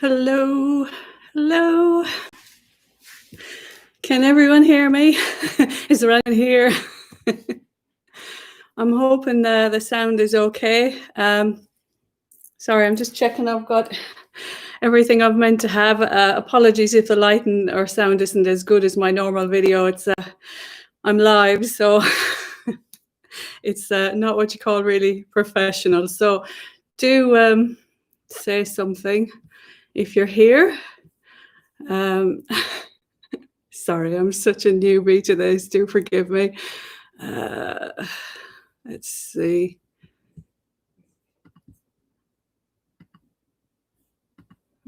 Hello, hello. Can everyone hear me? Is there anyone here? I'm hoping the sound is okay. Sorry, I'm just checking I've got everything I've meant to have. Apologies if the lighting or sound isn't as good as my normal video. It's I'm live, so it's not what you call really professional. So do say something if you're here. Sorry, I'm such a newbie to this. Do forgive me. Let's see.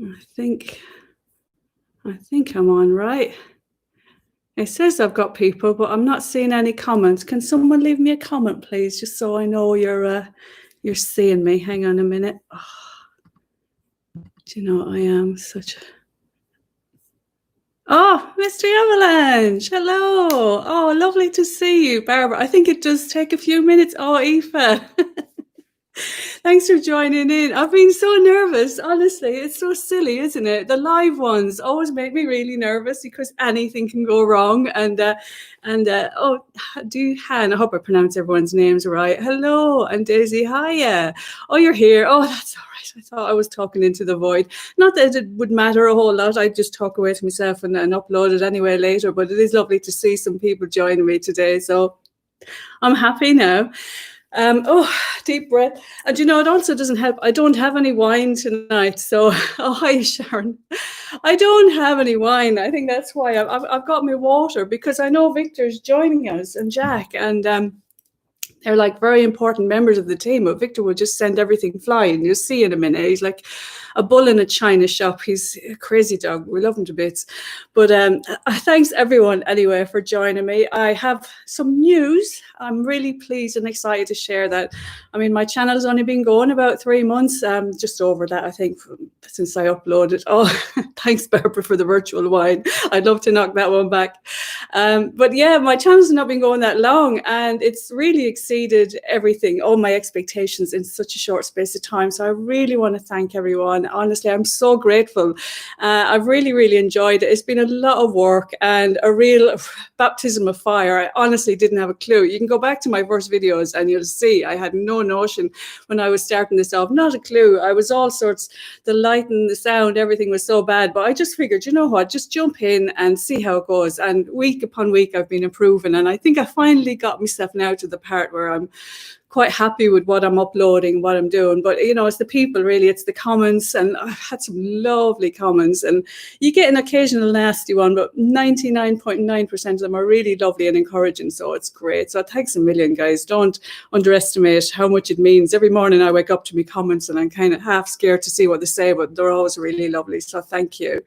I think I'm on right. It says I've got people, but I'm not seeing any comments. Can someone leave me a comment, please, just so I know you're seeing me? Hang on a minute. Oh, do you know I am such a... Oh, Mystery Avalanche, hello. Oh, lovely to see you, Barbara. I think it does take a few minutes. Oh, Aoife. Thanks for joining in. I've been so nervous, honestly. It's so silly, isn't it? The live ones always make me really nervous because anything can go wrong. And oh, Han, I hope I pronounce everyone's names right. Hello, and Daisy, hiya. Oh, you're here. Oh, that's all right. I thought I was talking into the void. Not that it would matter a whole lot. I'd just talk away to myself and upload it anyway later. But it is lovely to see some people joining me today. So I'm happy now. Oh, deep breath. And you know, it also doesn't help. I don't have any wine tonight. So, oh, hi, Sharon. I don't have any wine. I think that's why I've got my water, because I know Victor's joining us and Jack, and they're like very important members of the team. But Victor will just send everything flying. You'll see in a minute. He's like a bull in a china shop. He's a crazy dog. We love him to bits. But thanks everyone anyway for joining me. I have some news. I'm really pleased and excited to share that. I mean, my channel's only been going about 3 months, just over that, I think, since I uploaded. Oh, thanks, Barbara, for the virtual wine. I'd love to knock that one back. But yeah, my channel's not been going that long, and it's really exceeded everything, all my expectations in such a short space of time. So I really want to thank everyone. Honestly, I'm so grateful. I've really, really enjoyed it. It's been a lot of work and a real baptism of fire. I honestly didn't have a clue. You can go back to my first videos and you'll see I had no notion when I was starting this off, not a clue. I was all sorts, the lighting, the sound, everything was so bad, but I just figured, you know what, just jump in and see how it goes. And week upon week, I've been improving. And I think I finally got myself now to the part where I'm quite happy with what I'm uploading, what I'm doing. But, you know, it's the people, really. It's the comments. And I've had some lovely comments. And you get an occasional nasty one, but 99.9% of them are really lovely and encouraging. So it's great. So thanks a million, guys. Don't underestimate how much it means. Every morning I wake up to my comments and I'm kind of half scared to see what they say, but they're always really lovely. So thank you.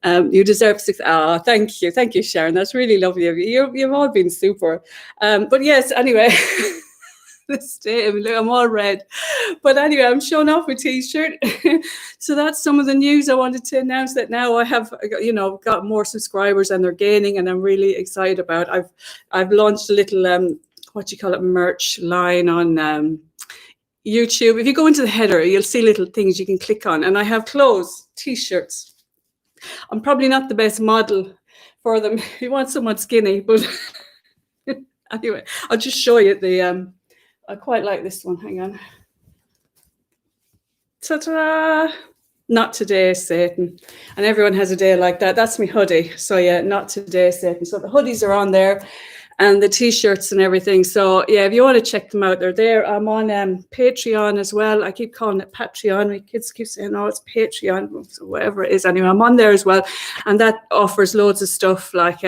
You deserve success. Oh, thank you, Sharon. That's really lovely of you. You've all been super. But yes, anyway. I'm all red, but anyway, I'm showing off my t-shirt. So that's some of the news I wanted to announce, that now I have, you know, got more subscribers and they're gaining, and I'm really excited about. I've launched a little what you call it, merch line on YouTube. If you go into the header, you'll see little things you can click on, and I have clothes, t-shirts. I'm probably not the best model for them. You want someone skinny, but anyway, I'll just show you the I quite like this one. Hang on. Ta-da! Not today, Satan. And everyone has a day like that. That's my hoodie. So yeah, not today, Satan. So the hoodies are on there, and the t-shirts and everything. So yeah, if you want to check them out, they're there. I'm on Patreon as well. I keep calling it Patreon. My kids keep saying, oh, it's Patreon. So whatever it is. Anyway, I'm on there as well. And that offers loads of stuff like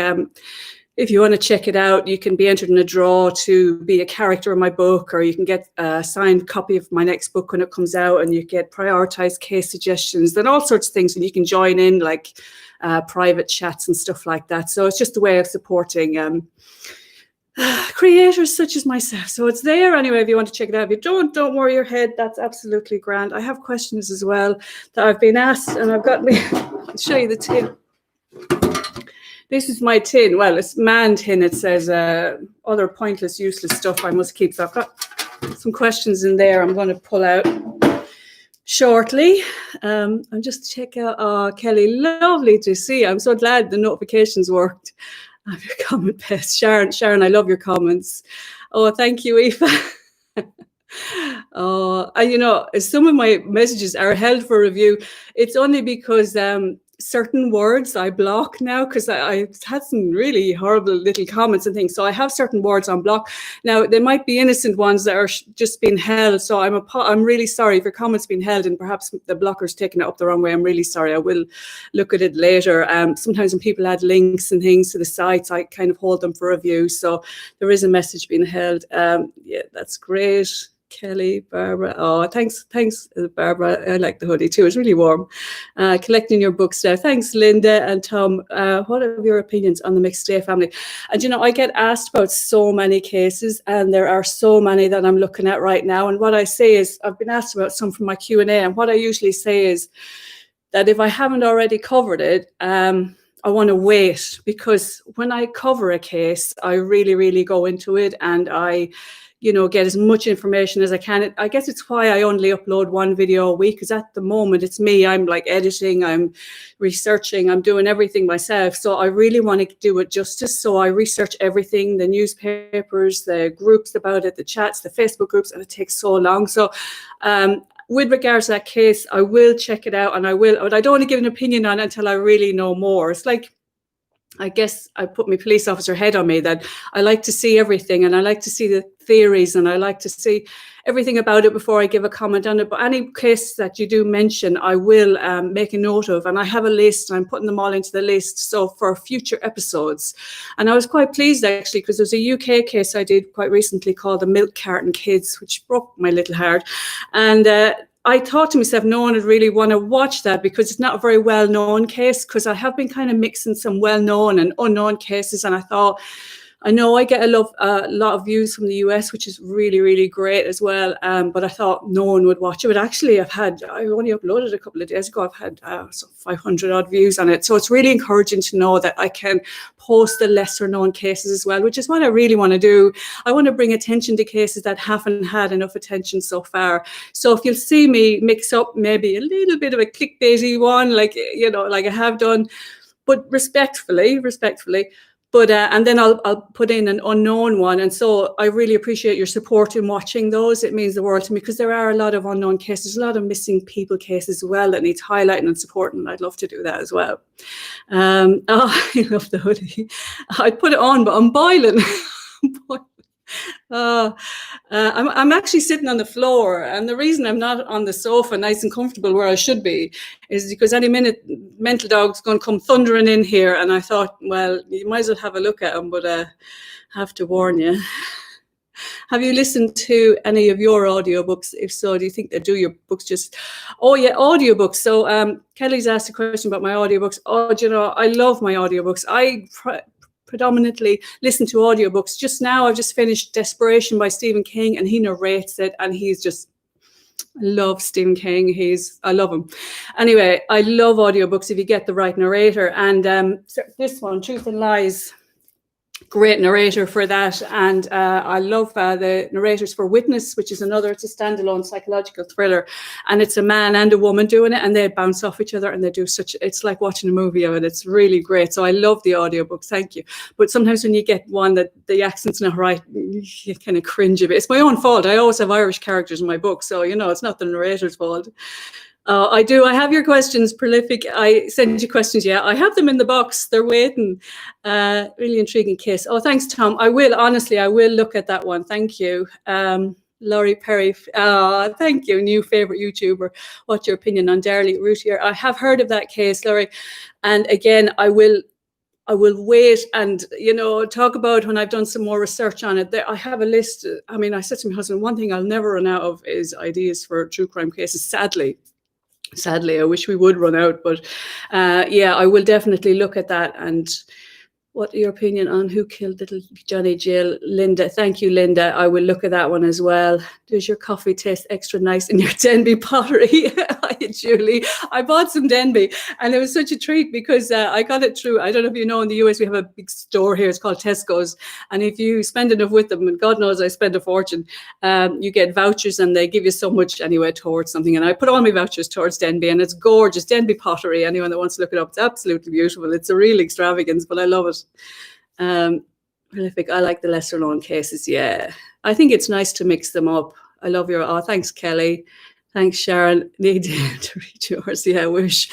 if you want to check it out, you can be entered in a draw to be a character in my book, or you can get a signed copy of my next book when it comes out, and you get prioritized case suggestions and all sorts of things. And you can join in like private chats and stuff like that. So it's just a way of supporting creators such as myself. So it's there anyway if you want to check it out. If you don't worry your head. That's absolutely grand. I have questions as well that I've been asked, and I've got me. I'll show you the tin. This is my tin. Well, it's man tin. It says other pointless, useless stuff I must keep. So I've got some questions in there I'm going to pull out. shortly. I'm just checking out. Oh, Kelly, lovely to see you. I'm so glad the notifications worked. I have your comment best. Sharon, I love your comments. Oh, thank you, Aoife. Oh, and some of my messages are held for review. It's only because certain words I block now, because I had some really horrible little comments and things. So I have certain words on block. Now, they might be innocent ones that are just being held. So I'm really sorry if your comments being held and perhaps the blocker's taken it up the wrong way. I'm really sorry. I will look at it later. Sometimes when people add links and things to the sites, I kind of hold them for review. So there is a message being held. Yeah, that's great. Kelly, Barbara. Oh, thanks, Barbara. I like the hoodie too. It's really warm. Collecting your books now. Thanks, Linda and Tom. What are your opinions on the mixed day family? And I get asked about so many cases, and there are so many that I'm looking at right now. And what I say is, I've been asked about some from my Q&A, and what I usually say is that if I haven't already covered it, I want to wait, because when I cover a case, I really, really go into it, and I get as much information as I can. I guess it's why I only upload one video a week, because at the moment it's me. I'm like editing, I'm researching, I'm doing everything myself. So I really want to do it justice. So I research everything, the newspapers, the groups about it, the chats, the Facebook groups, and it takes so long. So with regards to that case, I will check it out, but I don't want to give an opinion on it until I really know more. It's like, I guess I put my police officer head on me that I like to see everything, and I like to see the theories, and I like to see everything about it before I give a comment on it. But any case that you do mention, I will make a note of, and I have a list. I'm putting them all into the list, so for future episodes. And I was quite pleased, actually, because there's a UK case I did quite recently called the Milk Carton Kids, which broke my little heart. And I thought to myself, no one would really want to watch that, because it's not a very well-known case, because I have been kind of mixing some well-known and unknown cases. And I thought, I know I get a lot of views from the US, which is really, really great as well. But I thought no one would watch it. But actually, I only uploaded a couple of days ago. I've had 500 odd views on it. So it's really encouraging to know that I can post the lesser known cases as well, which is what I really want to do. I want to bring attention to cases that haven't had enough attention so far. So if you'll see me mix up maybe a little bit of a clickbaity one, like I have done, but respectfully. But and then I'll put in an unknown one. And so I really appreciate your support in watching those. It means the world to me, because there are a lot of unknown cases, a lot of missing people cases as well that needs highlighting and supporting. And I'd love to do that as well. I love the hoodie. I'd put it on, but I'm boiling. I'm actually sitting on the floor, and the reason I'm not on the sofa nice and comfortable where I should be is because any minute mental dog's going to come thundering in here, and I thought, well, you might as well have a look at him, but I have to warn you. Have you listened to any of your audiobooks? If so, do you think they do your books just... Oh yeah, audiobooks. So Kelly's asked a question about my audiobooks. I love my audiobooks. I predominantly listen to audiobooks. Just now I've just finished Desperation by Stephen King, and he narrates it, and he's just... I love Stephen King. I love him. Anyway, I love audiobooks if you get the right narrator. And this one, Truth and Lies, great narrator for that. And I love the narrators for Witness, which is it's a standalone psychological thriller, and it's a man and a woman doing it, and they bounce off each other, and they do it's like watching a movie of it. It's really great. So I love the audiobooks. Thank you. But sometimes when you get one that the accent's not right, you kind of cringe a bit. It's my own fault. I always have Irish characters in my book, so it's not the narrator's fault. I do. I have your questions, Prolific. I sent you questions. Yeah, I have them in the box. They're waiting. Really intriguing case. Oh, thanks, Tom. I will look at that one. Thank you. Laurie Perry. Thank you. New favorite YouTuber. What's your opinion on Darley Routier? I have heard of that case, Laurie. And again, I will wait and, talk about when I've done some more research on it. I have a list. I mean, I said to my husband, one thing I'll never run out of is ideas for true crime cases, sadly. I wish we would run out, but I will definitely look at that. And What your opinion on Who Killed Little Johnny Jill? Linda, thank you, Linda. I will look at that one as well. Does your coffee taste extra nice in your Denby pottery? Hi, Julie. I bought some Denby, and it was such a treat because I got it through. I don't know if you know, in the US we have a big store here. It's called Tesco's, and if you spend enough with them, and God knows I spend a fortune, you get vouchers, and they give you so much anyway towards something. And I put all my vouchers towards Denby, and it's gorgeous. Denby pottery. Anyone that wants to look it up, it's absolutely beautiful. It's a real extravagance, but I love it. Prolific. I like the lesser known cases. Yeah, I think it's nice to mix them up. I love your. Oh, thanks, Kelly. Thanks, Sharon. Need to read yours. Yeah, I wish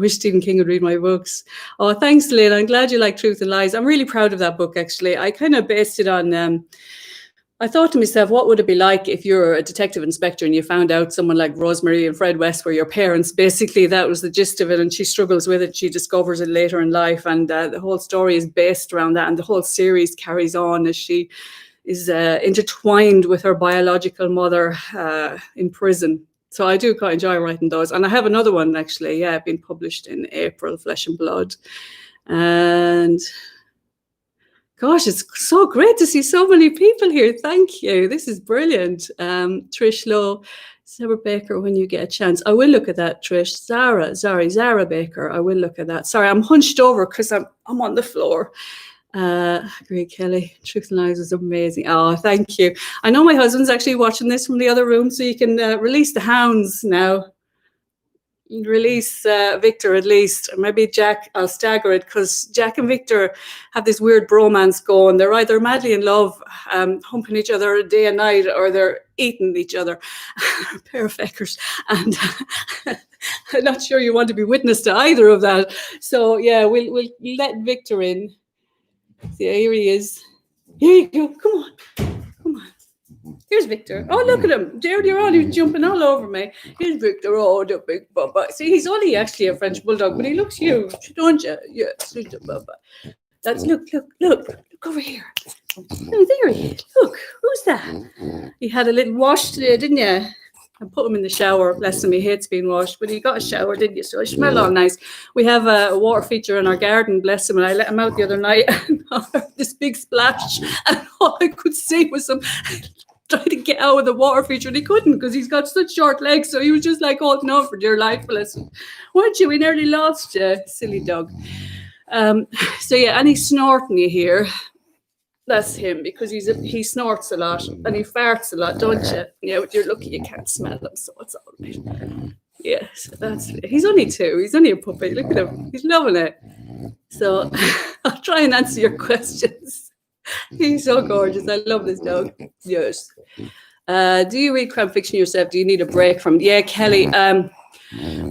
Stephen King would read my books. Oh, thanks, Lynn. I'm glad you like Truth and Lies. I'm really proud of that book. Actually, I kind of based it on. I thought to myself, what would it be like if you're a detective inspector and you found out someone like Rosemary and Fred West were your parents? Basically, that was the gist of it, and she struggles with it. She discovers it later in life, and the whole story is based around that, and the whole series carries on as she is intertwined with her biological mother in prison. So I do quite enjoy writing those. And I have another one, actually, being published in April, Flesh and Blood. And gosh, it's so great to see so many people here. Thank you. This is brilliant. Trish Lowe, Sarah Baker, when you get a chance. I will look at that, Trish. Zara Baker. I will look at that. Sorry, I'm hunched over because I'm on the floor. Great, Kelly. Truth and Lies is amazing. Oh, thank you. I know my husband's actually watching this from the other room, so you can release the hounds now. Release Victor at least. Maybe Jack, I'll stagger it because Jack and Victor have this weird bromance going. They're either madly in love, humping each other day and night, or they're eating each other. A pair of feckers. And I'm not sure you want to be witness to either of that. So yeah, we'll let Victor in. See, here he is. Here you go. Come on. Here's Victor. Oh, look at him. You're all jumping all over me. Here's Victor. Oh, the big bubba. See, he's only actually a French bulldog, but he looks huge, don't you? Yes, he's a bubba. That's look over here. Oh, there he is. Look, who's that? He had a little wash today, didn't you? I put him in the shower. Bless him, he hates being washed, but he got a shower, didn't you? So he smelled all nice. We have a water feature in our garden, bless him, and I let him out the other night and this big splash, and all I could see was him trying to get out of the water feature, and he couldn't because he's got such short legs, so he was just like holding on for dear life. Bless him. Weren't you? We nearly lost you, silly dog. So yeah, any snorting you hear, that's him, because he snorts a lot and he farts a lot, don't you? Yeah, but you're lucky you can't smell him, so it's all right. Yes, he's only 2. He's only a puppy. Look at him. He's loving it. So I'll try and answer your questions. He's so gorgeous. I love this dog. Yes. Do you read crime fiction yourself? Do you need a break from it? Yeah, Kelly.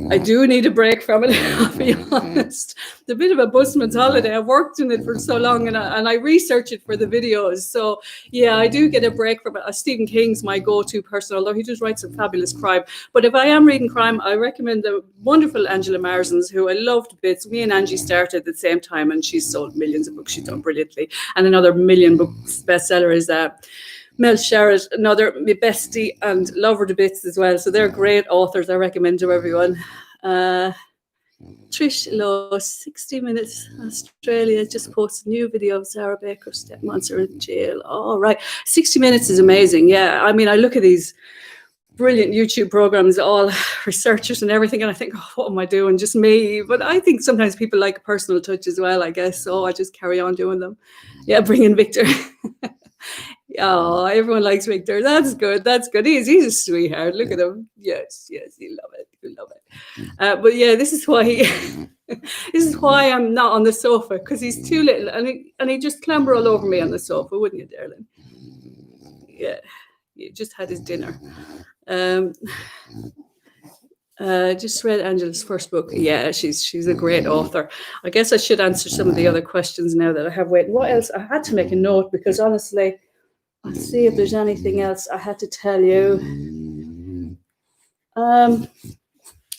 I do need a break from it, I'll be honest. It's a bit of a busman's holiday. I've worked in it for so long, and I research it for the videos. So, yeah, I do get a break from it. Stephen King's my go-to person, although he does write some fabulous crime. But if I am reading crime, I recommend the wonderful Angela Marsden's, who I loved to bits. Me and Angie started at the same time, and she's sold millions of books. She's done brilliantly. And another million books bestseller is Mel Sharratt, another my bestie, and lover to bits as well. So they're great authors. I recommend to everyone. Trish Lowe, 60 Minutes Australia, just posted a new video of Sarah Baker's stepmonster in jail. All right. 60 Minutes is amazing. Yeah. I mean, I look at these brilliant YouTube programs, all researchers and everything, and I think, oh, what am I doing? Just me. But I think sometimes people like a personal touch as well, I guess. So I just carry on doing them. Yeah, bring in Victor. Oh, everyone likes Victor. That's good. He's a sweetheart. Look at him. Yes, you love it. But yeah, this is why I'm not on the sofa, because he's too little, and he just clamber all over me on the sofa, wouldn't you, darling? Yeah, he just had his dinner. Just read Angela's first book. Yeah, she's a great author. I guess I should answer some of the other questions now that I have waited. What else? I had to make a note because honestly, let's see if there's anything else I had to tell you.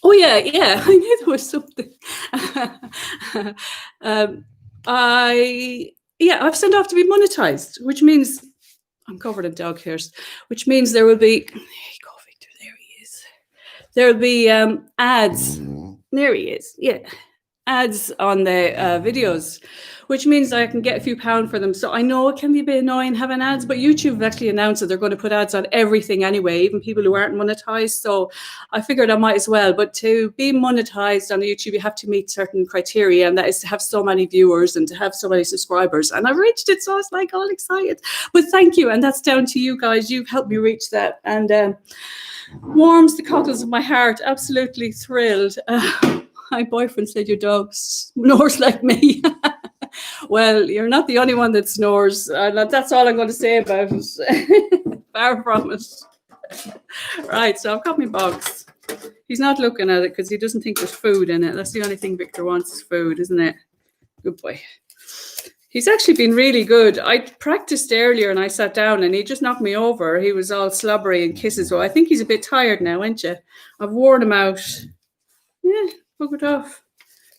Oh yeah, I knew there was something. I've sent off to be monetized, which means I'm covered in dog hairs, which means there will be. There you go, Victor. There he is. There will be ads. There he is. Yeah. ads on the videos, which means I can get a few pounds for them. So I know it can be a bit annoying having ads, but YouTube have actually announced that they're going to put ads on everything anyway, even people who aren't monetized. So I figured I might as well. But to be monetized on YouTube, you have to meet certain criteria, and that is to have so many viewers and to have so many subscribers. And I've reached it, so I was like all excited. But thank you, and that's down to you guys. You've helped me reach that, and warms the cockles of my heart. Absolutely thrilled. My boyfriend said your dog snores like me. Well, you're not the only one that snores. That's all I'm going to say about it. Far from it. Right, so I've got my box. He's not looking at it because he doesn't think there's food in it. That's the only thing Victor wants is food, isn't it? Good boy. He's actually been really good. I practiced earlier and I sat down and he just knocked me over. He was all slobbery and kisses. Well, I think he's a bit tired now, ain't you? I've worn him out. Yeah, buggered off.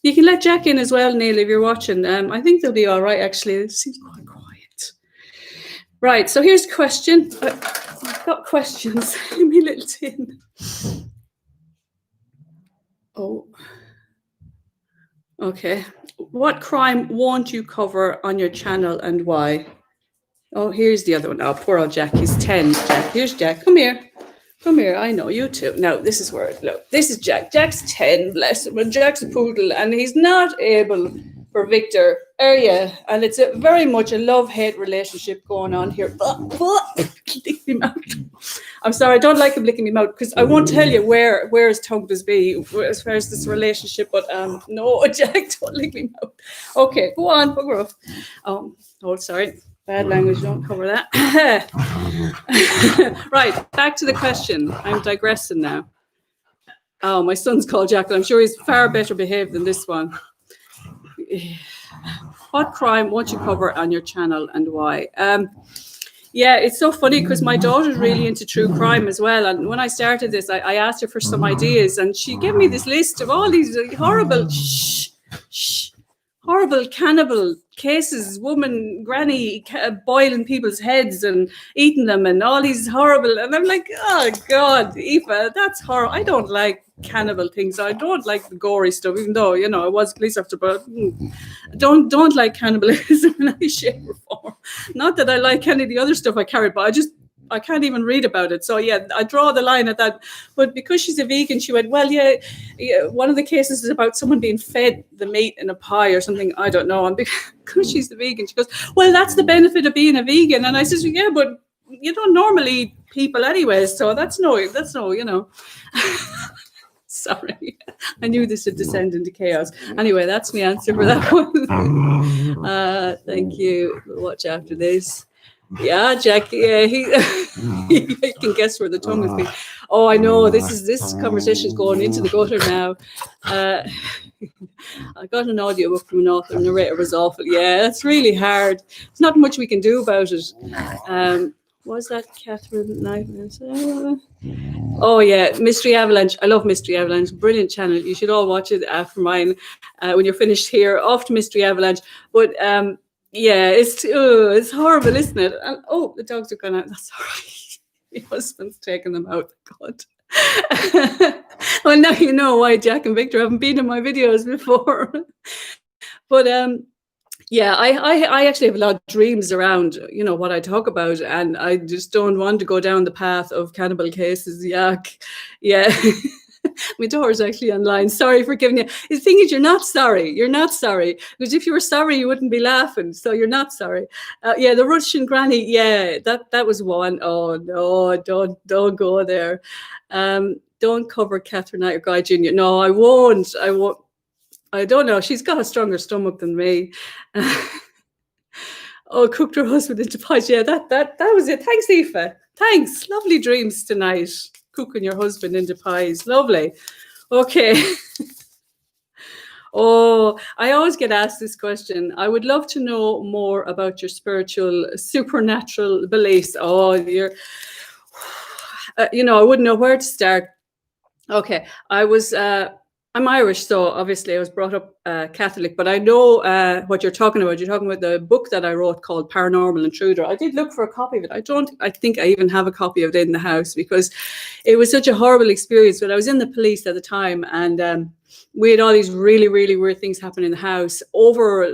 You can let Jack in as well, Neil, if you're watching. I think they'll be all right, actually. It seems quite quiet. Right, so here's a question. I've got questions in my little tin. Oh. Okay. What crime won't you cover on your channel and why? Oh, here's the other one. Oh, poor old Jack. He's 10. Jack. Here's Jack. Come here. Come here. I know you too. No, this is where, look, this is Jack. Jack's 10, bless him. And Jack's a poodle and he's not able for Victor. Yeah. And it's very much a love-hate relationship going on here. Lick me mouth. I'm sorry, I don't like him licking me mouth because I won't tell you where his tongue does be as far as this relationship, but no, Jack, don't lick me mouth. Okay, go on, bugger off. Oh, sorry. Bad language, don't cover that. Right, back to the question. I'm digressing now. Oh, my son's called Jack, and I'm sure he's far better behaved than this one. What crime won't you cover on your channel and why? Yeah, it's so funny because my daughter's really into true crime as well. And when I started this, I asked her for some ideas and she gave me this list of all these horrible, horrible cannibal cases, woman, granny boiling people's heads and eating them and all these horrible. And I'm like, oh God, Aoife, that's horrible. I don't like cannibal things. I don't like the gory stuff, even though, you know, I was police officer, but don't like cannibalism in any shape or form. Not that I like any of the other stuff I carried, but I can't even read about it. So yeah, I draw the line at that. But because she's a vegan, she went, well, yeah, one of the cases is about someone being fed the meat in a pie or something. I don't know. And because she's a vegan, she goes, well, that's the benefit of being a vegan. And I says, yeah, but you don't normally eat people anyway. So that's no, you know. Sorry, I knew this would descend into chaos. Anyway, that's my answer for that one. Thank you. We'll watch after this. Yeah, Jack. Yeah, he can guess where the tongue is being. Oh, I know. This conversation is going into the gutter now. I got an audio book from an author. The narrator was awful. Yeah, that's really hard. There's not much we can do about it. Was that Catherine Knight? Oh yeah, Mystery Avalanche. I love Mystery Avalanche. Brilliant channel. You should all watch it after mine. When you're finished here, off to Mystery Avalanche. But yeah, it's horrible, isn't it? And, oh, the dogs are gone out. That's all right. My husband's taking them out. God. Well, now you know why Jack and Victor haven't been in my videos before. But yeah, I actually have a lot of dreams around, you know, what I talk about, and I just don't want to go down the path of cannibal cases. Yuck. Yeah. My daughter's actually online. Sorry for giving you. The thing is, you're not sorry. You're not sorry. Because if you were sorry, you wouldn't be laughing. So you're not sorry. Yeah, the Russian granny. Yeah, that was one. Oh no, don't go there. Don't cover Catherine Knight or Guy Jr. No, I won't. I don't know. She's got a stronger stomach than me. Oh, cooked her husband into pies. Yeah, that was it. Thanks, Aoife. Thanks. Lovely dreams tonight. Cooking your husband into pies. Lovely. Okay. Oh, I always get asked this question. I would love to know more about your spiritual, supernatural beliefs. Oh, you're, you know, I wouldn't know where to start. Okay. I'm Irish, so obviously I was brought up Catholic, but I know what you're talking about. You're talking about the book that I wrote called Paranormal Intruder. I did look for a copy of it. I think I even have a copy of it in the house because it was such a horrible experience. But I was in the police at the time, and we had all these really, really weird things happen in the house over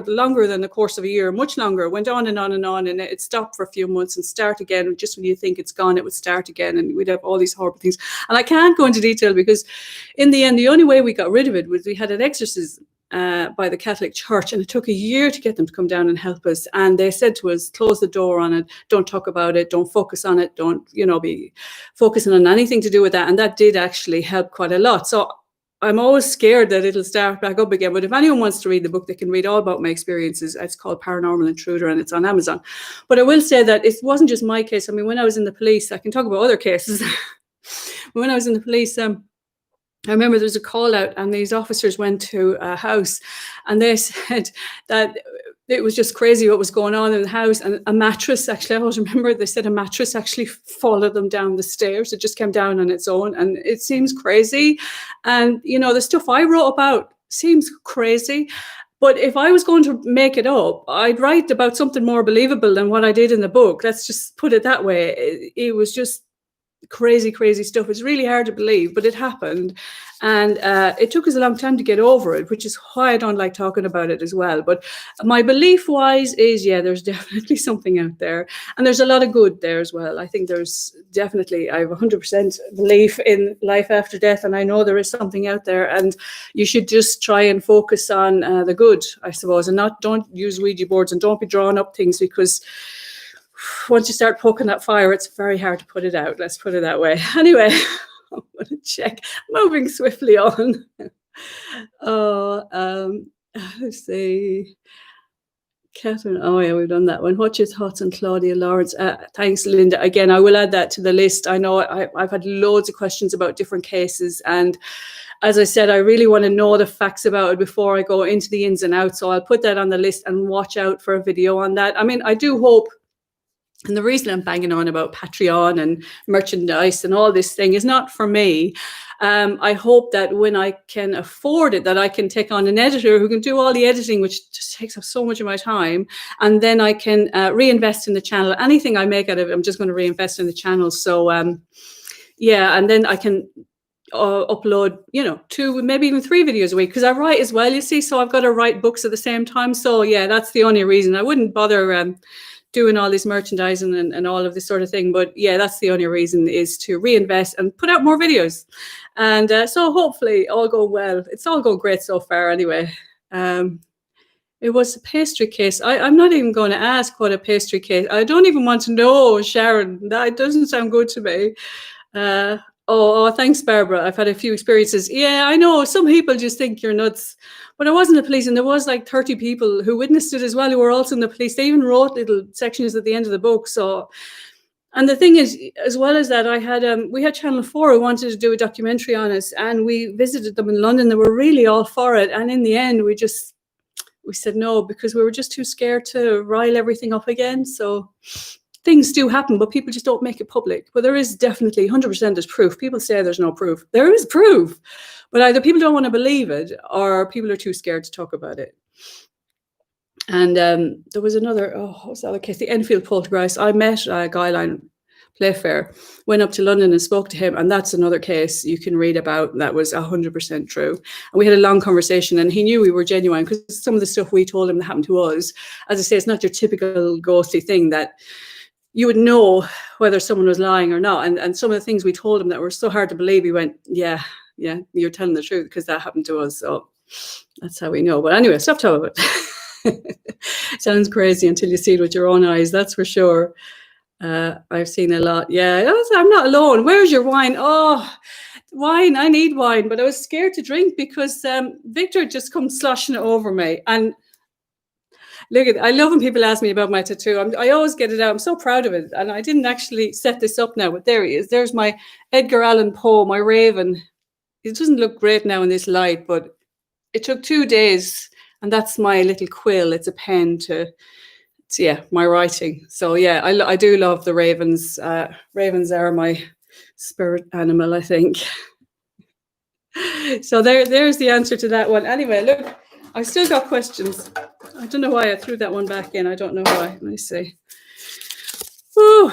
longer than the course of a year, much longer. It went on and on and on, and it stopped for a few months and start again. Just when you think it's gone, it would start again, and we'd have all these horrible things. And I can't go into detail because in the end, the only way we got rid of it was we had an exorcism by the Catholic Church, and it took a year to get them to come down and help us. And they said to us, close the door on it, don't talk about it, don't focus on it, don't, be focusing on anything to do with that. And that did actually help quite a lot. So I'm always scared that it'll start back up again. But if anyone wants to read the book, they can read all about my experiences. It's called Paranormal Intruder, and it's on Amazon. But I will say that it wasn't just my case. I mean, when I was in the police, I can talk about other cases. When I was in the police, I remember there was a call out, and these officers went to a house, and they said that it was just crazy what was going on in the house. And a mattress, actually, I always remember they said a mattress actually followed them down the stairs. It just came down on its own. And it seems crazy. And, the stuff I wrote about seems crazy. But if I was going to make it up, I'd write about something more believable than what I did in the book. Let's just put it that way. It was just crazy stuff. It's really hard to believe, but it happened. And it took us a long time to get over it, which is why I don't like talking about it as well. But my belief wise is, there's definitely something out there, and there's a lot of good there as well. I think there's definitely, I have 100% belief in life after death, and I know there is something out there, and you should just try and focus on the good, I suppose, and don't use Ouija boards, and don't be drawing up things, because once you start poking that fire, it's very hard to put it out. Let's put it that way. Anyway, I'm going to check. Moving swiftly on. Let's see. Catherine, we've done that one. What's your thoughts on Claudia Lawrence? Thanks, Linda. Again, I will add that to the list. I know I've had loads of questions about different cases, and as I said, I really want to know the facts about it before I go into the ins and outs. So I'll put that on the list and watch out for a video on that. I mean, I do hope. And the reason I'm banging on about Patreon and merchandise and all this thing is not for me. I hope that when I can afford it, that I can take on an editor who can do all the editing, which just takes up so much of my time. And then I can reinvest in the channel. Anything I make out of it, I'm just going to reinvest in the channel. So, and then I can upload, 2, maybe even 3 videos a week, because I write as well, you see. So I've got to write books at the same time. So, that's the only reason. I wouldn't bother doing all this merchandising and all of this sort of thing. But that's the only reason, is to reinvest and put out more videos. And so hopefully all go well. It's all going great so far anyway. It was a pastry case. I'm not even going to ask what a pastry case. I don't even want to know, Sharon. That doesn't sound good to me. Thanks, Barbara. I've had a few experiences. Yeah, I know. Some people just think you're nuts. But I was in the police, and there was like 30 people who witnessed it as well, who were also in the police. They even wrote little sections at the end of the book. So, and the thing is, as well as that, we had Channel 4 who wanted to do a documentary on us, and we visited them in London. They were really all for it. And in the end, we said no, because we were just too scared to rile everything up again. So things do happen, but people just don't make it public. But there is definitely 100% is proof. People say there's no proof. There is proof, but either people don't want to believe it, or people are too scared to talk about it. And there was another, what was the other case? The Enfield poltergeist. I met a guy on Playfair, went up to London and spoke to him, and that's another case you can read about. That was 100% true. And we had a long conversation, and he knew we were genuine, because some of the stuff we told him that happened to us, as I say, it's not your typical ghostly thing that you would know whether someone was lying or not. And some of the things we told him that were so hard to believe, he went, yeah, you're telling the truth, because that happened to us. So that's how we know. But anyway, stop talking about it. Sounds crazy until you see it with your own eyes, that's for sure. I've seen a lot. Yeah, I'm not alone. Where's your wine? Oh, wine. I need wine. But I was scared to drink because Victor just comes sloshing it over me. And look I love when people ask me about my tattoo. I always get it out. I'm so proud of it. And I didn't actually set this up now, but there he is. There's my Edgar Allan Poe, my raven. It doesn't look great now in this light, but it took 2 days. And that's my little quill. It's a pen my writing. So I do love the ravens. Ravens are my spirit animal, I think. So there's the answer to that one. Anyway, look, I still got questions. I don't know why I threw that one back in. I don't know why. Let me see. Whew.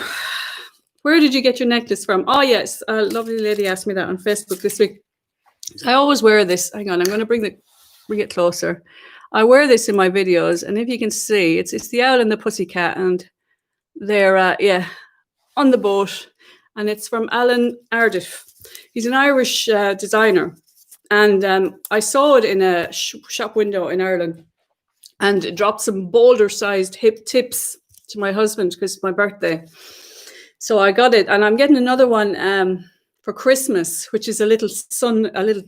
Where did you get your necklace from? Oh, yes. A lovely lady asked me that on Facebook this week. I always wear this. Hang on, I'm going to bring it closer. I wear this in my videos, and if you can see, it's the owl and the pussycat, and they're on the boat, and it's from Alan Ardiff. He's an Irish designer, and I saw it in a shop window in Ireland, and it dropped some boulder-sized hip tips to my husband because it's my birthday. So I got it, and I'm getting another one for Christmas, which is a little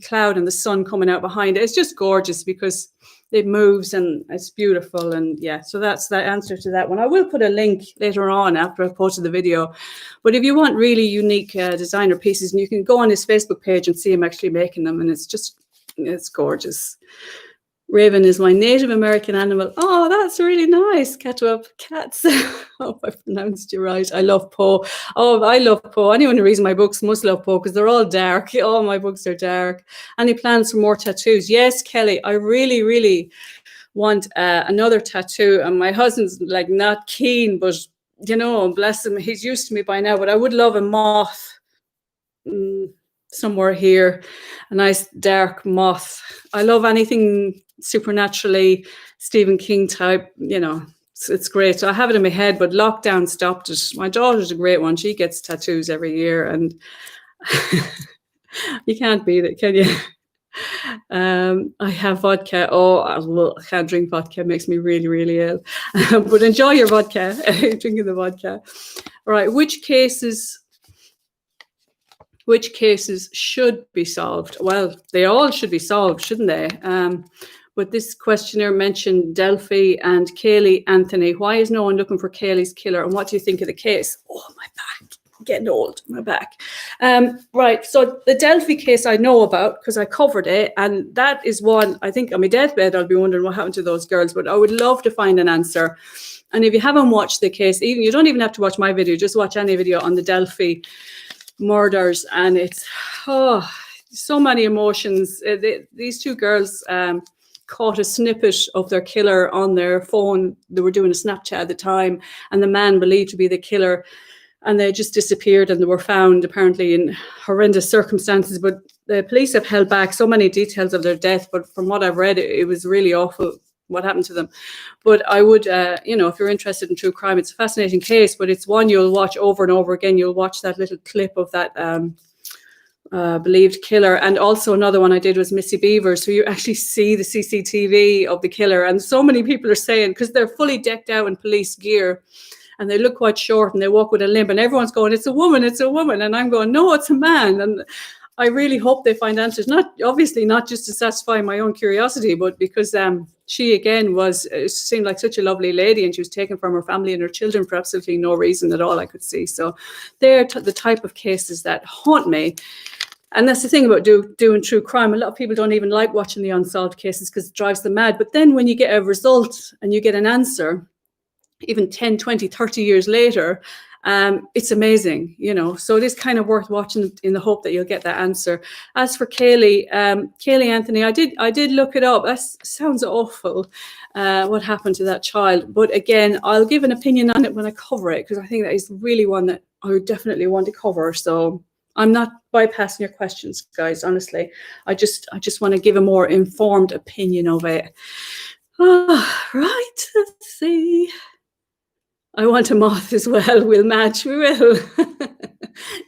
cloud and the sun coming out behind it. It's just gorgeous because it moves and it's beautiful. And yeah, so that's the answer to that one. I will put a link later on after I've posted the video. But if you want really unique designer pieces, and you can go on his Facebook page and see him actually making them, and it's gorgeous. Raven is my Native American animal. Oh, that's really nice. Catwap cats. Oh, I pronounced you right. I love Poe. Oh, I love Poe. Anyone who reads my books must love Poe because they're all dark. All my books are dark. Any plans for more tattoos? Yes, Kelly. I really, really want another tattoo. And my husband's like not keen, but you know, bless him. He's used to me by now. But I would love a moth. Somewhere here, a nice dark moth. I love anything supernaturally Stephen King type, you know, it's great. So I have it in my head, but lockdown stopped it. My daughter's a great one. She gets tattoos every year, and you can't beat it, can you? I have vodka. Oh, I can't drink vodka. It makes me really, really ill. But enjoy your vodka, drinking the vodka. All right, which cases should be solved? Well, they all should be solved, shouldn't they? But this questioner mentioned Delphi and Kayleigh Anthony. Why is no one looking for Kayleigh's killer? And what do you think of the case? Oh, my back. I'm getting old, my back. Right, so the Delphi case I know about because I covered it. And that is one, I think on my deathbed, I'll be wondering what happened to those girls. But I would love to find an answer. And if you haven't watched the case, you don't even have to watch my video. Just watch any video on the Delphi murders, and it's so many emotions. These two girls caught a snippet of their killer on their phone. They were doing a Snapchat at the time, and the man believed to be the killer, and they just disappeared, and they were found apparently in horrendous circumstances. But the police have held back so many details of their death, but from what I've read, it was really awful what happened to them. But I would, if you're interested in true crime, it's a fascinating case, but it's one you'll watch over and over again. You'll watch that little clip of that believed killer. And also another one I did was Missy Beavers, so you actually see the CCTV of the killer. And so many people are saying, because they're fully decked out in police gear, and they look quite short and they walk with a limp, and everyone's going, it's a woman. And I'm going, no, it's a man. And I really hope they find answers, not just to satisfy my own curiosity, but because she again seemed like such a lovely lady, and she was taken from her family and her children for absolutely no reason at all I could see. So they're the type of cases that haunt me. And that's the thing about doing true crime. A lot of people don't even like watching the unsolved cases because it drives them mad. But then when you get a result and you get an answer, even 10, 20, 30 years later, it's amazing, so it is kind of worth watching in the hope that you'll get that answer. As for Kayleigh Anthony, I did look it up. That sounds awful, what happened to that child. But again, I'll give an opinion on it when I cover it, because I think that is really one that I would definitely want to cover. So I'm not bypassing your questions, guys, honestly. I just want to give a more informed opinion of it. Right, let's see. I want a moth as well. We'll match. We will.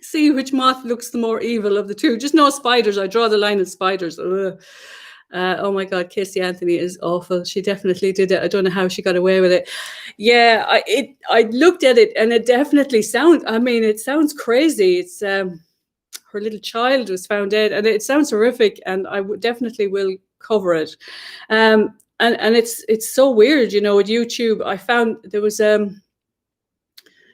See which moth looks the more evil of the two. Just no spiders. I draw the line at spiders. Oh my God, Casey Anthony is awful. She definitely did it. I don't know how she got away with it. Yeah, I looked at it, and it definitely it sounds crazy. It's her little child was found dead, and it sounds horrific, and I definitely will cover it. And it's so weird, with YouTube. I found there was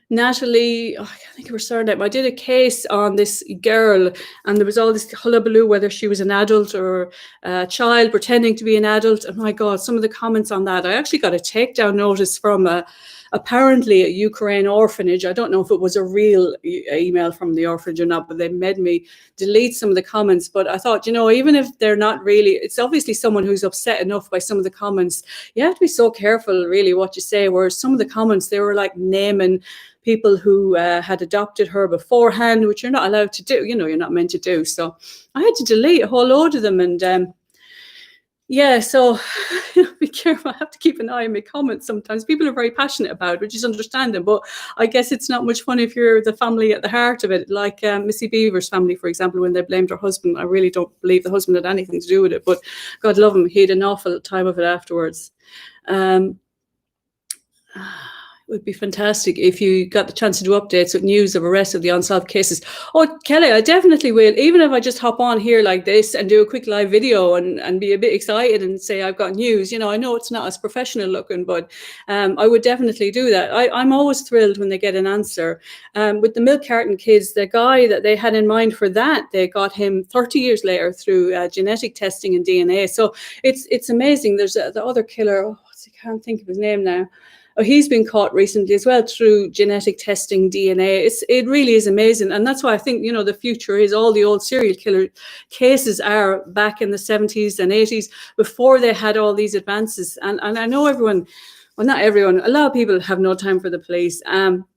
Natalie, I can't think of her surname. I did a case on this girl, and there was all this hullabaloo whether she was an adult or a child pretending to be an adult. And my God, some of the comments on that, I actually got a takedown notice from a apparently a Ukraine orphanage. I don't know if it was a real email from the orphanage or not, but they made me delete some of the comments. But I thought, even if they're not really, it's obviously someone who's upset enough by some of the comments. You have to be so careful, really, what you say. Whereas some of the comments, they were like naming people who had adopted her beforehand, which you're not allowed to do. You're not meant to do. So I had to delete a whole load of them. And yeah, so be careful. I have to keep an eye on my comments sometimes. People are very passionate about it, which is understandable. But I guess it's not much fun if you're the family at the heart of it. Like Missy Beaver's family, for example, when they blamed her husband. I really don't believe the husband had anything to do with it. But God love him, he had an awful time of it afterwards. It would be fantastic if you got the chance to do updates with news of arrests of the unsolved cases. Oh, Kelly, I definitely will. Even if I just hop on here like this and do a quick live video and be a bit excited and say I've got news. I know it's not as professional looking, but I would definitely do that. I'm always thrilled when they get an answer. With the milk carton kids, the guy that they had in mind for that, they got him 30 years later through genetic testing and DNA. So it's amazing. There's the other killer. Oh, I can't think of his name now. Oh, he's been caught recently as well through genetic testing, DNA. It really is amazing. And that's why I think, the future is all the old serial killer cases are back in the 70s and 80s before they had all these advances. And I know everyone, well, not everyone, a lot of people have no time for the police.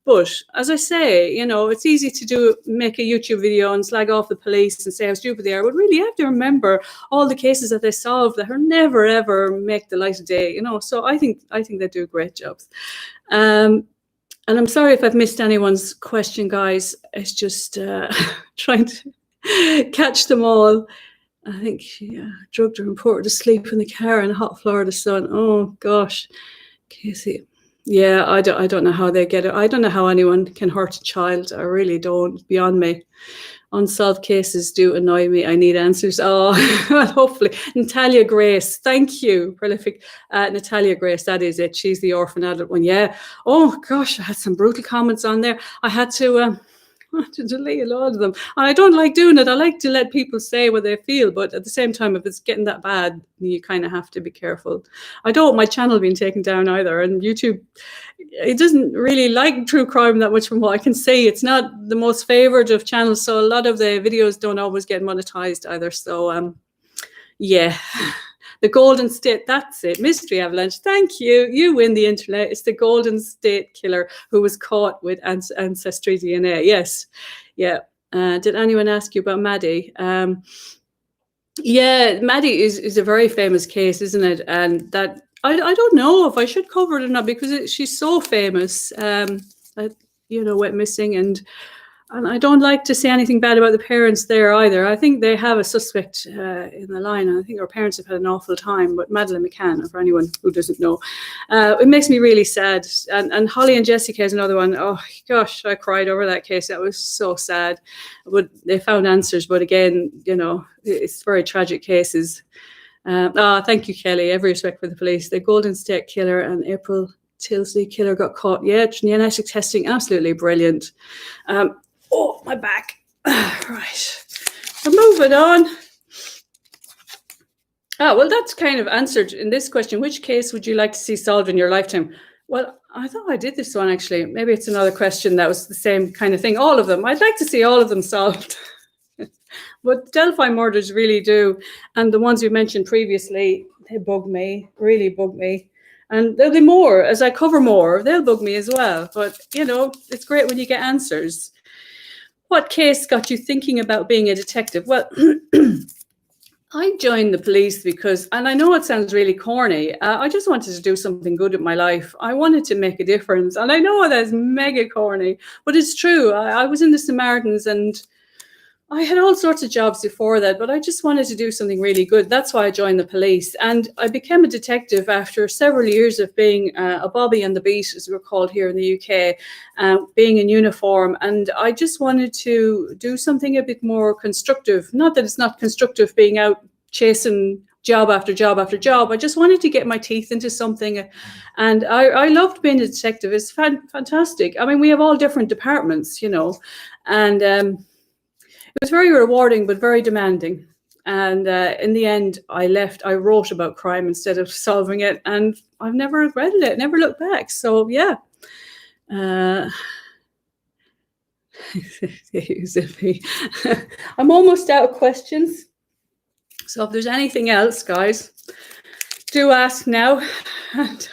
But as I say, it's easy to make a YouTube video and slag off the police and say how stupid they are. But really, you have to remember all the cases that they solve that are never, ever make the light of day, So I think they do great jobs. And I'm sorry if I've missed anyone's question, guys. It's just trying to catch them all. I think, drugged or reported to sleep in the car in hot Florida sun. Oh, gosh. Casey. Yeah, I don't know how they get it. I don't know how anyone can hurt a child. I really don't. Beyond me. Unsolved cases do annoy me. I need answers. Oh, well, hopefully. Natalia Grace. Thank you. Prolific. Natalia Grace, that is it. She's the orphan adult one. Yeah. Oh, gosh, I had some brutal comments on there. I had to delete a lot of them. And I don't like doing it. I like to let people say what they feel, but at the same time, if it's getting that bad, you kind of have to be careful. I don't want my channel being taken down either. And YouTube, it doesn't really like true crime that much from what I can see. It's not the most favored of channels, so a lot of the videos don't always get monetized either. So yeah. The Golden State, that's it. Mystery Avalanche, thank you. You win the internet. It's the Golden State Killer who was caught with ancestry DNA. Yes, yeah. Did anyone ask you about Maddie? Yeah, Maddie is a very famous case, isn't it? And that I don't know if I should cover it or not because she's so famous. That went missing and I don't like to say anything bad about the parents there either. I think they have a suspect in the line. And I think our parents have had an awful time. But Madeleine McCann, for anyone who doesn't know, it makes me really sad. And Holly and Jessica is another one. Oh, gosh, I cried over that case. That was so sad. But they found answers. But again, it's very tragic cases. Thank you, Kelly. Every respect for the police. The Golden State Killer and April Tilsley Killer got caught. Yeah, genetic testing, absolutely brilliant. Oh, my back. Right. We're moving on. Well, that's kind of answered in this question. Which case would you like to see solved in your lifetime? Well, I thought I did this one, actually. Maybe it's another question that was the same kind of thing. All of them. I'd like to see all of them solved. But Delphi murders really do. And the ones you mentioned previously, they bug me, really bug me. And there'll be more. As I cover more, they'll bug me as well. But, it's great when you get answers. What case got you thinking about being a detective? Well, I joined the police because, and I know it sounds really corny, I just wanted to do something good with my life. I wanted to make a difference. And I know that's mega corny, but it's true. I was in the Samaritans and I had all sorts of jobs before that, but I just wanted to do something really good. That's why I joined the police. And I became a detective after several years of being a bobby on the beat, as we're called here in the UK, being in uniform. And I just wanted to do something a bit more constructive. Not that it's not constructive being out chasing job after job after job. I just wanted to get my teeth into something. And I loved being a detective. It's fantastic. I mean, we have all different departments, and it was very rewarding, but very demanding. And in the end, I left. I wrote about crime instead of solving it. And I've never regretted it, never looked back. So, yeah, Uh, I'm almost out of questions. So if there's anything else, guys, do ask now. And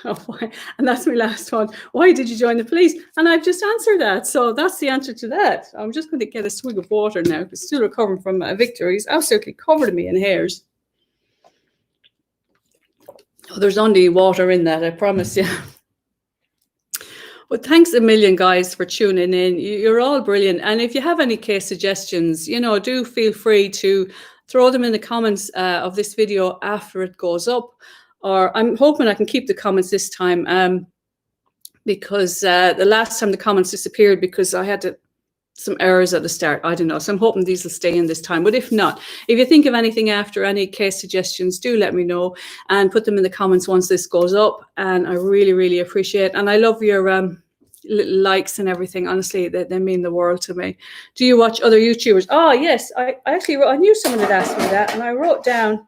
that's my last one. Why did you join the police? And I've just answered that. So that's the answer to that. I'm just going to get a swig of water now because still recovering from Victor. He's absolutely covered me in hairs. Oh, there's only water in that, I promise you. Well, thanks a million, guys, for tuning in. You're all brilliant. And if you have any case suggestions, do feel free to throw them in the comments of this video after it goes up. Or I'm hoping I can keep the comments this time because the last time the comments disappeared because I had some errors at the start. I don't know. So I'm hoping these will stay in this time. But if not, if you think of anything after, any case suggestions, do let me know and put them in the comments once this goes up. And I really, really appreciate it. And I love your little likes and everything. Honestly, they mean the world to me. Do you watch other YouTubers? Oh, yes. I knew someone had asked me that. And I wrote down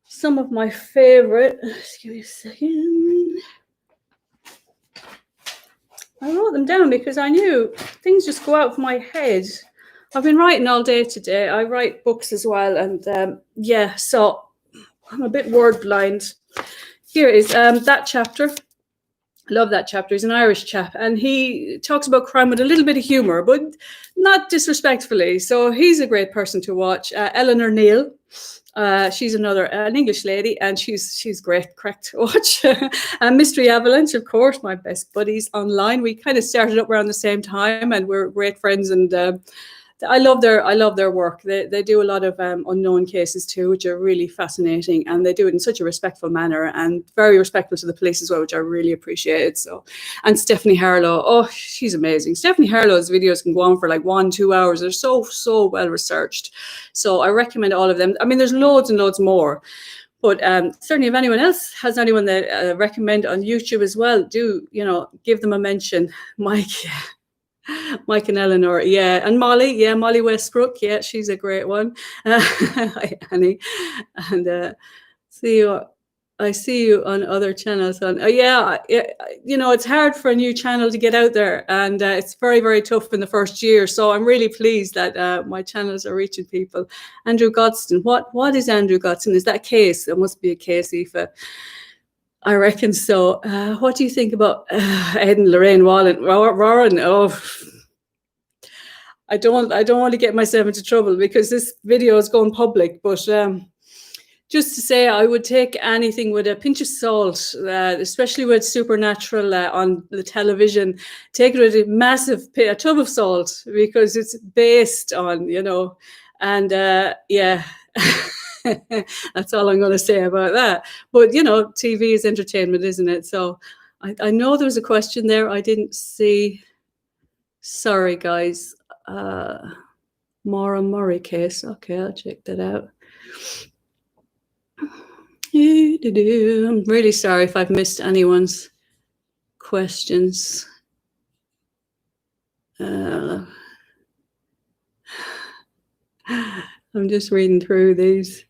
some of my favorite. Just give me a second. I wrote them down because I knew things just go out of my head. I've been writing all day today. I write books as well. And so I'm a bit word blind. Here is that chapter. I love that chapter. He's an Irish chap. And he talks about crime with a little bit of humour, but not disrespectfully. So he's a great person to watch. Eleanor Neal. She's an English lady, and she's great crack to watch. Mystery Avalanche, of course, my best buddies online. We kind of started up around the same time, and we're great friends. And I love their work. They do a lot of unknown cases too, which are really fascinating, and they do it in such a respectful manner and very respectful to the police as well, which I really appreciate. So, and Stephanie Harlow, oh, she's amazing. Stephanie Harlow's videos can go on for like 1-2 hours. They're so well researched. So I recommend all of them. I mean, there's loads and loads more. But certainly, if anyone else has anyone that recommend on YouTube as well, do give them a mention. Mike and Eleanor, yeah, and Molly, Molly Westbrook, yeah, she's a great one. Hi, Annie, and I see you on other channels. It's hard for a new channel to get out there, and it's very, very tough in the first year. So I'm really pleased that my channels are reaching people. Andrew Godson, what is Andrew Godson? Is that a case? It must be a case, Aoife. I reckon so. What do you think about Ed and Lorraine Warren? Oh, I don't want to get myself into trouble because this video is going public. But just to say, I would take anything with a pinch of salt, especially with Supernatural on the television. Take it with a tub of salt because it's based on, and yeah. That's all I'm going to say about that. But, TV is entertainment, isn't it? So I know there was a question there I didn't see. Sorry, guys. Maura Murray case. Okay, I'll check that out. I'm really sorry if I've missed anyone's questions. I'm just reading through these.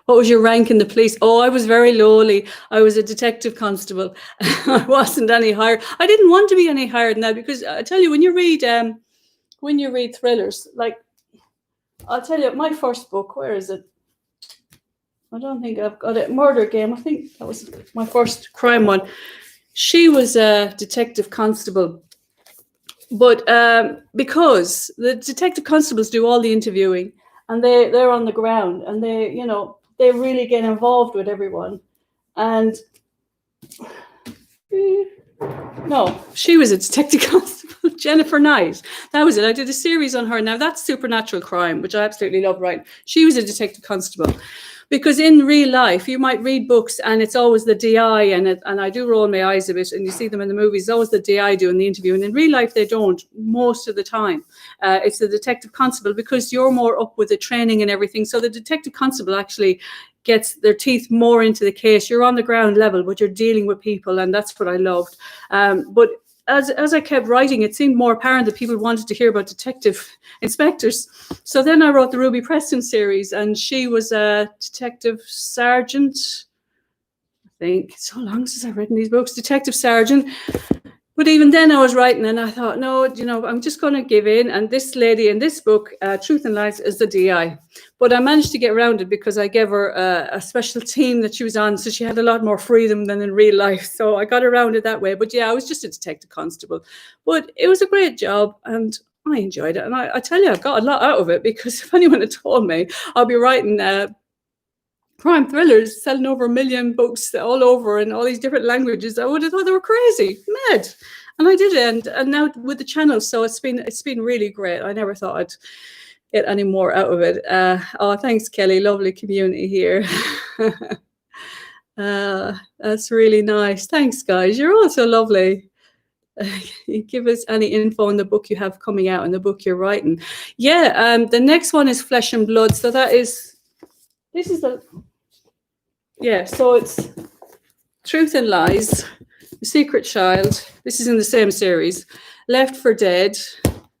What was your rank in the police? Oh, I was very lowly. I was a detective constable. I wasn't any higher. I didn't want to be any higher than that because I tell you, when you read thrillers, like I'll tell you, my first book, where is it? I don't think I've got it. Murder Game. I think that was my first crime one. She was a detective constable, but because the detective constables do all the interviewing and they're on the ground and they really get involved with everyone. And no, she was a detective constable, Jennifer Knight. That was it. I did a series on her. Now that's supernatural crime, which I absolutely love. Right? She was a detective constable. Because in real life, you might read books and it's always the DI, and I do roll my eyes a bit, and you see them in the movies, it's always the DI doing the interview. And in real life, they don't most of the time. It's the detective constable because you're more up with the training and everything. So the detective constable actually gets their teeth more into the case. You're on the ground level, but you're dealing with people, and that's what I loved. But as I kept writing, it seemed more apparent that people wanted to hear about detective inspectors. So then I wrote the Ruby Preston series, and she was a detective sergeant. I think it's so long since I've written these books. Detective sergeant. But even then I was writing and I thought, no, I'm just going to give in. And this lady in this book, Truth and Lies, is the DI. But I managed to get around it because I gave her a special team that she was on. So she had a lot more freedom than in real life. So I got around it that way. But yeah, I was just a detective constable. But it was a great job and I enjoyed it. And I tell you, I got a lot out of it because if anyone had told me I'll be writing crime thrillers, selling over 1 million books all over in all these different languages, I would have thought they were crazy, mad. And I did it, and now with the channel, so it's been really great. I never thought I'd get any more out of it. Oh, thanks, Kelly. Lovely community here. That's really nice. Thanks, guys. You're all so lovely. Give us any info on the book you have coming out and the book you're writing. Yeah, the next one is Flesh and Blood. So this is so it's Truth and Lies, The Secret Child. This is in the same series. Left for Dead.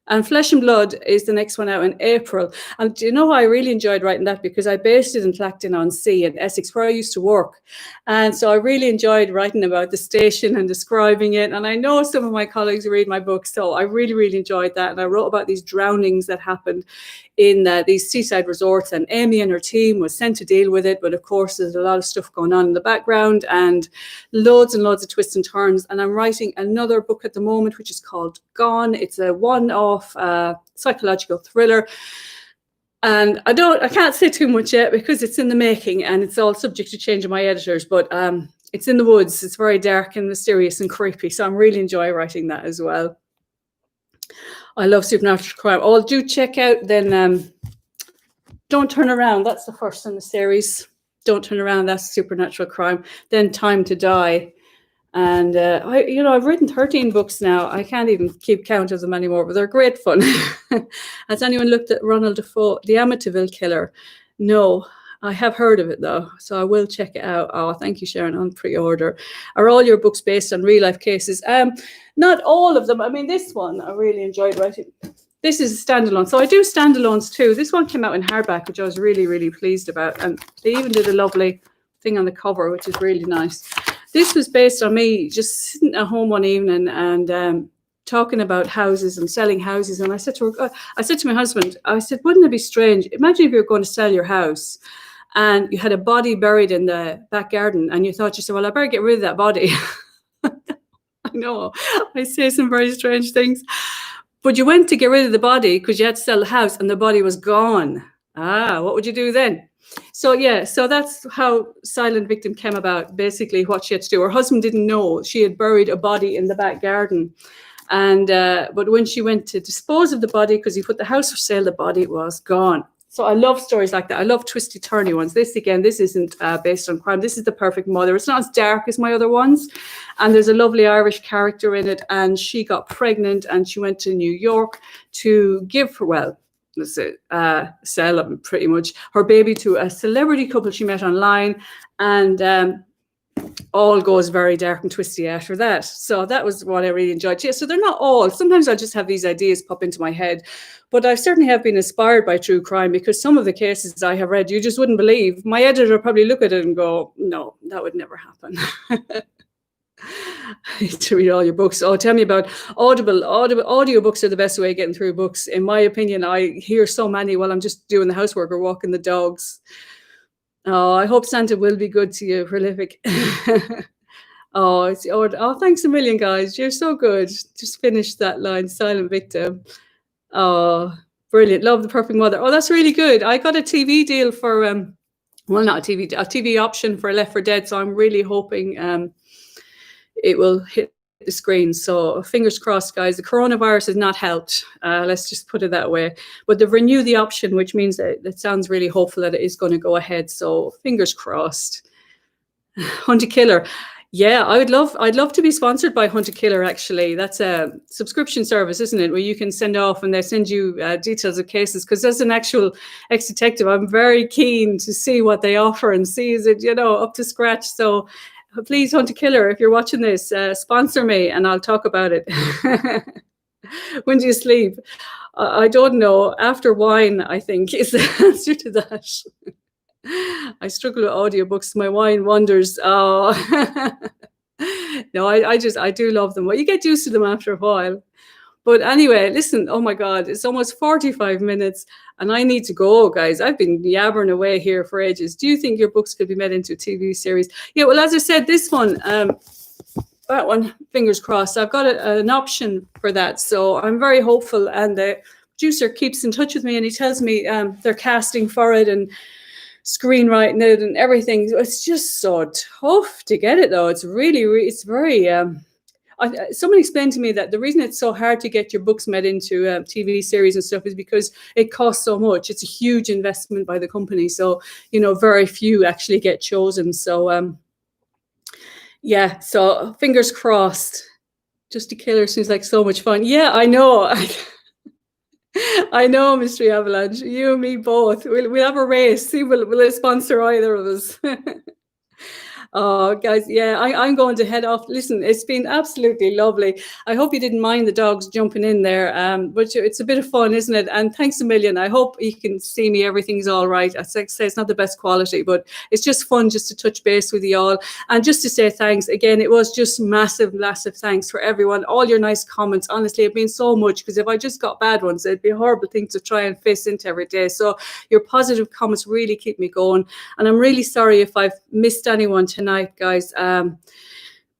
And Flesh and Blood is the next one out in April. And do you know, I really enjoyed writing that because I based it in Clacton-on-Sea in Essex, where I used to work. And so I really enjoyed writing about the station and describing it. And I know some of my colleagues read my book, so I really, really enjoyed that. And I wrote about these drownings that happened in these seaside resorts. And Amy and her team was sent to deal with it. But of course, there's a lot of stuff going on in the background and loads of twists and turns. And I'm writing another book at the moment, which is called Gone. It's a one-off psychological thriller, and I can't say too much yet because it's in the making and it's all subject to change of my editors, but it's in the woods. It's very dark and mysterious and creepy, so I'm really enjoying writing that as well. I love supernatural crime. Oh, do check out then Don't Turn Around. That's the first in the series. Don't Turn Around, that's supernatural crime. Then Time to Die. And I've written 13 books now. I can't even keep count of them anymore, but they're great fun. Has anyone looked at Ronald Defoe, The Amityville Killer? No, I have heard of it though, so I will check it out. Oh, thank you, Sharon, on pre-order. Are all your books based on real life cases? Not all of them. I mean, this one I really enjoyed writing. This is a standalone. So I do standalones too. This one came out in hardback, which I was really, really pleased about. And they even did a lovely thing on the cover, which is really nice. This was based on me just sitting at home one evening and talking about houses and selling houses. And I said to my husband, I said, wouldn't it be strange? Imagine if you were going to sell your house and you had a body buried in the back garden and you thought, well, I better get rid of that body. I know, I say some very strange things. But you went to get rid of the body because you had to sell the house and the body was gone. What would you do then? So that's how Silent Victim came about, basically what she had to do. Her husband didn't know she had buried a body in the back garden. And but when she went to dispose of the body, because he put the house for sale, the body was gone. So I love stories like that. I love twisty, turny ones. This isn't based on crime. This is The Perfect Mother. It's not as dark as my other ones. And there's a lovely Irish character in it. And she got pregnant and she went to New York to give her, sell pretty much her baby to a celebrity couple she met online, and all goes very dark and twisty after that. So that was what I really enjoyed. Yeah, so they're not all. Sometimes I just have these ideas pop into my head, but I certainly have been inspired by true crime because some of the cases I have read, you just wouldn't believe. My editor probably look at it and go, no, that would never happen. To read all your books. Oh, tell me about audio books are the best way of getting through books. In my opinion, I hear so many while I'm just doing the housework or walking the dogs. Oh, I hope Santa will be good to you, Prolific. Oh, thanks a million, guys. You're so good. Just finished that line, Silent Victim. Oh, brilliant. Love The Perfect Mother. Oh, that's really good. I got a TV deal for, not a TV option for Left for Dead. So I'm really hoping it will hit the screen. So fingers crossed, guys. The coronavirus has not helped. Let's just put it that way. But they've renewed the option, which means that it sounds really hopeful that it is going to go ahead. So fingers crossed. Hunt a Killer. Yeah, I'd love to be sponsored by Hunt a Killer, actually. That's a subscription service, isn't it? Where you can send off and they send you details of cases. Because as an actual ex-detective, I'm very keen to see what they offer and see is it, up to scratch. So please, Hunt a Killer, if you're watching this, sponsor me and I'll talk about it. When do you sleep? I don't know. After wine, I think, is the answer to that. I struggle with audiobooks. My wine wanders. Oh. No, I do love them. Well, you get used to them after a while. But anyway, listen, oh my God, it's almost 45 minutes and I need to go, guys. I've been yabbering away here for ages. Do you think your books could be made into a TV series? Yeah, well, as I said, this one, that one, fingers crossed. I've got an option for that. So I'm very hopeful. And the producer keeps in touch with me and he tells me they're casting for it and screenwriting it and everything. It's just so tough to get it, though. It's really, it's very. Someone explained to me that the reason it's so hard to get your books made into TV series and stuff is because it costs so much. It's a huge investment by the company. So, very few actually get chosen. So, yeah, so fingers crossed. Just a Killer seems like so much fun. Yeah, I know. I know, Mystery Avalanche. You and me both. We'll have a race. See, will it sponsor either of us? Oh, guys, yeah, I'm going to head off. Listen, it's been absolutely lovely. I hope you didn't mind the dogs jumping in there, but it's a bit of fun, isn't it? And thanks a million. I hope you can see me. Everything's all right. As I say, it's not the best quality, but it's just fun just to touch base with you all. And just to say thanks again, it was just massive thanks for everyone. All your nice comments, honestly, have been so much, because if I just got bad ones, it'd be a horrible thing to try and face into every day. So your positive comments really keep me going. And I'm really sorry if I've missed anyone tonight, guys.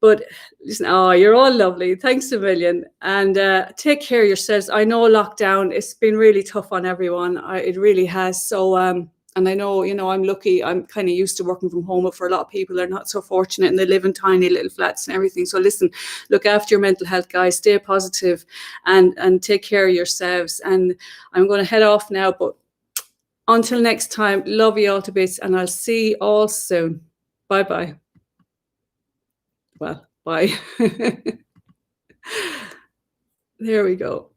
But listen, you're all lovely. Thanks a million. And take care of yourselves. I know lockdown, it's been really tough on everyone. It really has. So, and I know, I'm lucky. I'm kind of used to working from home, but for a lot of people, they're not so fortunate and they live in tiny little flats and everything. So listen, look after your mental health, guys. Stay positive and take care of yourselves. And I'm going to head off now, but until next time, love you all to bits, and I'll see you all soon. Bye-bye. Well, bye. There we go.